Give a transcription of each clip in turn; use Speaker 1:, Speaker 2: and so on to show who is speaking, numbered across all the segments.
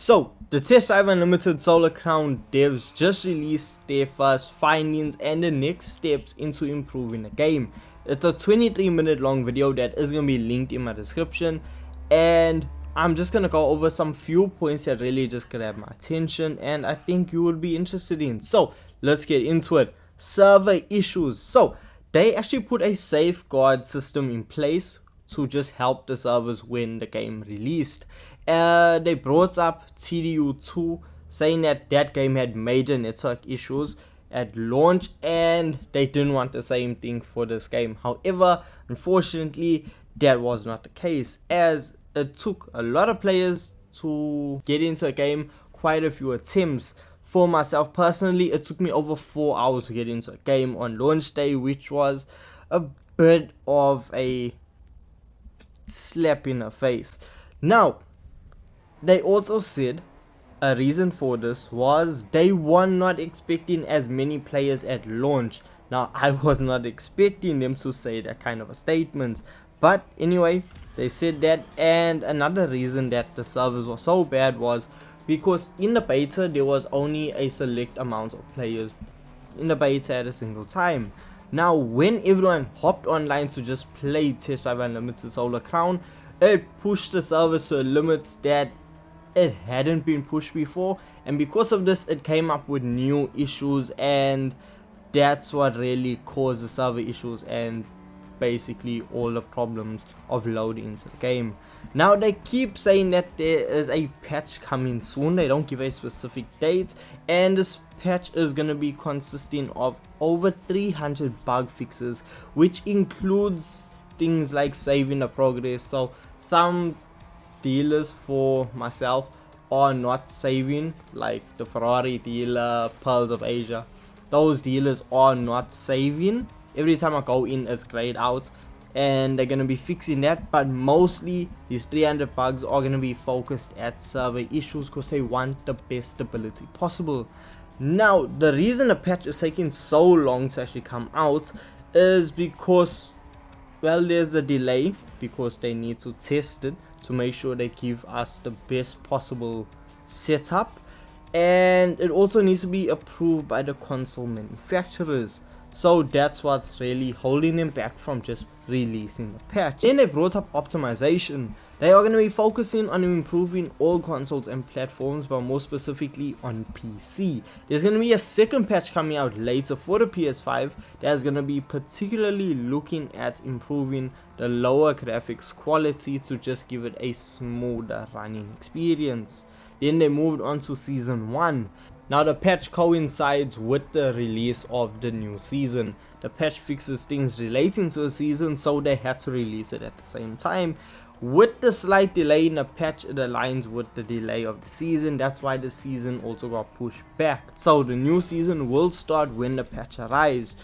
Speaker 1: So, the Test Drive Unlimited Solar Crown devs just released their first findings and the next steps into improving the game. It's a 23-minute long video that is going to be linked in my description, and I'm just going to go over some few points that really just grabbed my attention and I think you would be interested in. So, let's get into it. Server issues. So, they actually put a safeguard system in place to just help the servers when the game released. They brought up TDU2, saying that that game had major network issues at launch and they didn't want the same thing for this game. However, unfortunately, that was not the case, as it took a lot of players to get into a game, quite a few attempts. For myself personally, it took me over 4 hours to get into a game on launch day, which was a bit of a slap in the face. Now, they also said a reason for this was they were not expecting as many players at launch. Now, I was not expecting them to say that kind of a statement, but anyway, they said that. And another reason that the servers were so bad was because in the beta there was only a select amount of players in the beta at a single time. Now, when everyone hopped online to just play Test Drive Unlimited Solar Crown, it pushed the servers to limits that it hadn't been pushed before, and because of this it came up with new issues, and that's what really caused the server issues and basically all the problems of loading into the game. Now, they keep saying that there is a patch coming soon. They don't give a specific date, and this patch is going to be consisting of over 300 bug fixes, which includes things like saving the progress. So some dealers, for myself, are not saving, like the Ferrari dealer, Pearls of Asia. Those dealers are not saving. Every time I go in, it's grayed out, and they're going to be fixing that. But mostly these 300 bugs are going to be focused at server issues because they want the best stability possible. Now, the reason the patch is taking so long to actually come out is because, well, there's a delay because they need to test it to make sure they give us the best possible setup, and it also needs to be approved by the console manufacturers. So that's what's really holding them back from just releasing the patch. Then they brought up optimization. They are going to be focusing on improving all consoles and platforms, but more specifically on PC. There's going to be a second patch coming out later for the PS5 that's going to be particularly looking at improving the lower graphics quality to just give it a smoother running experience. Then they moved on to Season 1. Now, the patch coincides with the release of the new season. The patch fixes things relating to the season, so they had to release it at the same time. With the slight delay in the patch, it aligns with the delay of the season. That's why the season also got pushed back. So the new season will start when the patch arrives.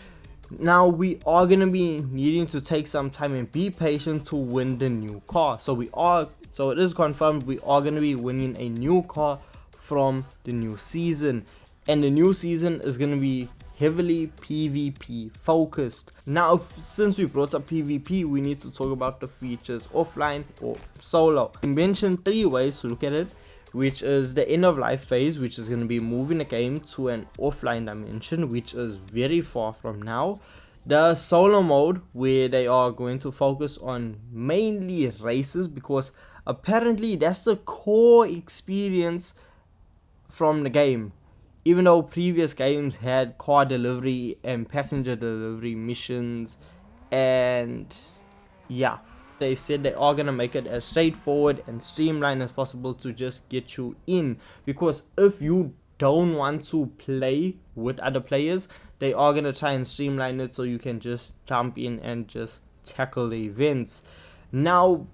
Speaker 1: Now, we are going to be needing to take some time and be patient to win the new car. So it is confirmed we are going to be winning a new car from the new season, and the new season is going to be heavily PvP focused. Now, since we brought up PvP, we need to talk about the features offline or solo. We mentioned 3 ways to look at it, which is the end of life phase, which is going to be moving the game to an offline dimension, which is very far from now. The solo mode, where they are going to focus on mainly races, because apparently that's the core experience from the game. Even though previous games had car delivery and passenger delivery missions, and yeah, they said they are gonna make it as straightforward and streamlined as possible to just get you in, because if you don't want to play with other players, they are gonna try and streamline it so you can just jump in and just tackle the events. Now,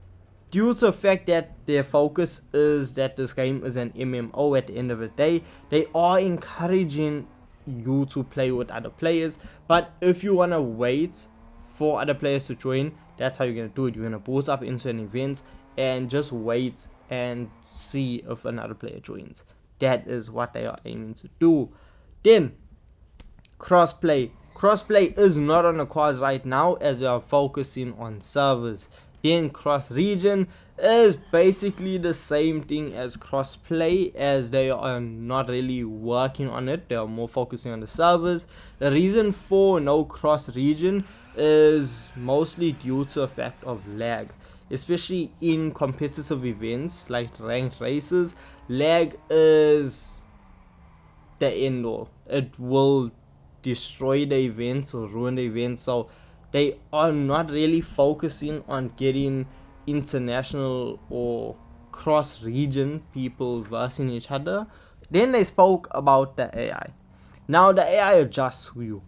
Speaker 1: due to the fact that their focus is that this game is an MMO at the end of the day, they are encouraging you to play with other players. But if you want to wait for other players to join, that's how you're going to do it. You're going to boot up into an event and just wait and see if another player joins. That is what they are aiming to do. Then, crossplay. Crossplay is not on the cards right now, as they are focusing on servers. Then cross region is basically the same thing as crossplay, as they are not really working on it. They are more focusing on the servers. The reason for no cross region is mostly due to a fact of lag, especially in competitive events like ranked races. Lag is the end all. It will destroy the events or ruin the events. So they are not really focusing on getting international or cross region people versing each other. Then they spoke about the AI. Now the AI adjusts to you.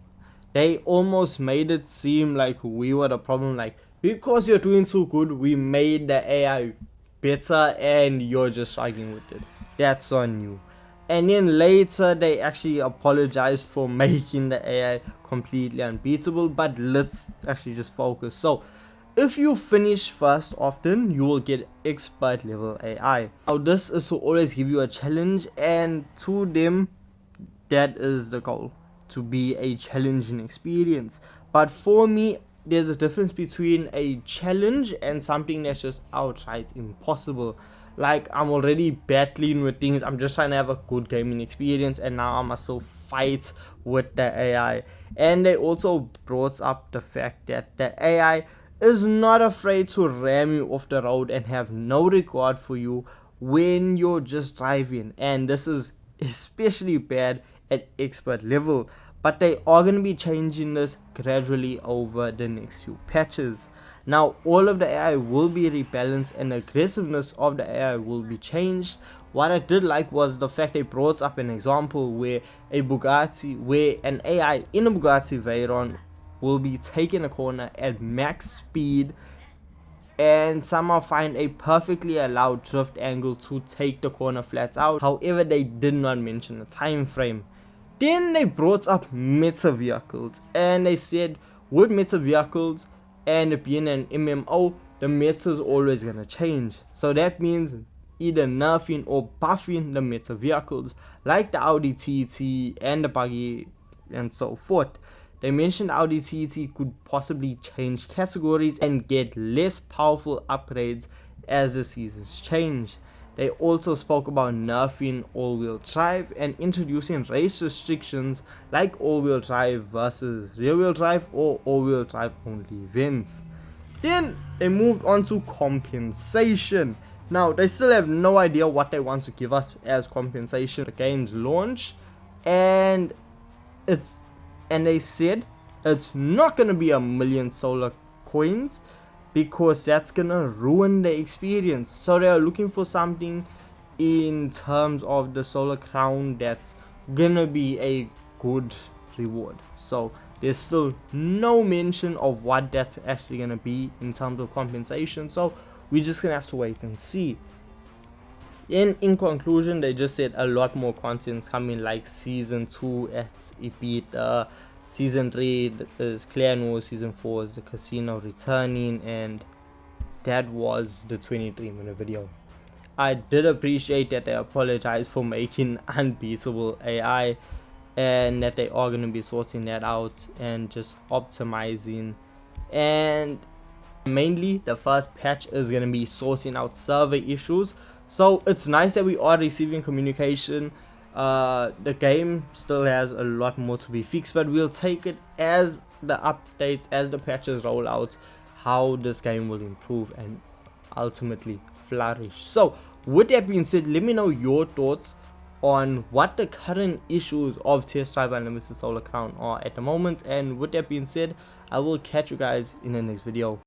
Speaker 1: They almost made it seem like we were the problem, like because you're doing so good, we made the AI better and you're just struggling with it. That's on you. And then later they actually apologized for making the AI completely unbeatable. But let's actually just focus. So if you finish first often, you will get expert level AI. Now this is to always give you a challenge, and to them that is the goal, to be a challenging experience. But for me, there's a difference between a challenge and something that's just outright impossible. Like, I'm already battling with things, I'm just trying to have a good gaming experience, and now I must still fight with the AI. And they also brought up the fact that the AI is not afraid to ram you off the road and have no regard for you when you're just driving. And this is especially bad at expert level, but they are going to be changing this gradually over the next few patches. Now all of the AI will be rebalanced and the aggressiveness of the AI will be changed. What I did like was the fact they brought up an example where an AI in a Bugatti Veyron will be taking a corner at max speed and somehow find a perfectly allowed drift angle to take the corner flat out. However, they did not mention a time frame. Then they brought up meta vehicles, and they said with meta vehicles and it being an MMO, the meta is always gonna change. So that means either nerfing or buffing the meta vehicles like the Audi TT and the buggy and so forth. They mentioned Audi TT could possibly change categories and get less powerful upgrades as the seasons change. They also spoke about nerfing all-wheel drive and introducing race restrictions like all-wheel drive versus rear-wheel drive or all-wheel drive only events. Then they moved on to compensation. Now they still have no idea what they want to give us as compensation for the game's launch, and they said it's not gonna be 1,000,000 solar coins because that's gonna ruin the experience. So they are looking for something in terms of the solar crown that's gonna be a good reward. So there's still no mention of what that's actually gonna be in terms of compensation, so we're just gonna have to wait and see. In conclusion, they just said a lot more content's coming, like season 2 at Ibiza, season 3 is Clan Wars, season 4 is the casino returning, and that was the 23-minute video. I did appreciate that they apologized for making unbeatable AI and that they are going to be sorting that out and just optimizing, and mainly the first patch is going to be sorting out server issues. So it's nice that we are receiving communication. The game still has a lot more to be fixed, but we'll take it as the updates, as the patches roll out, how this game will improve and ultimately flourish. So with that being said, let me know your thoughts on what the current issues of Test Drive Unlimited Solar Crown are at the moment. And with that being said, I will catch you guys in the next video.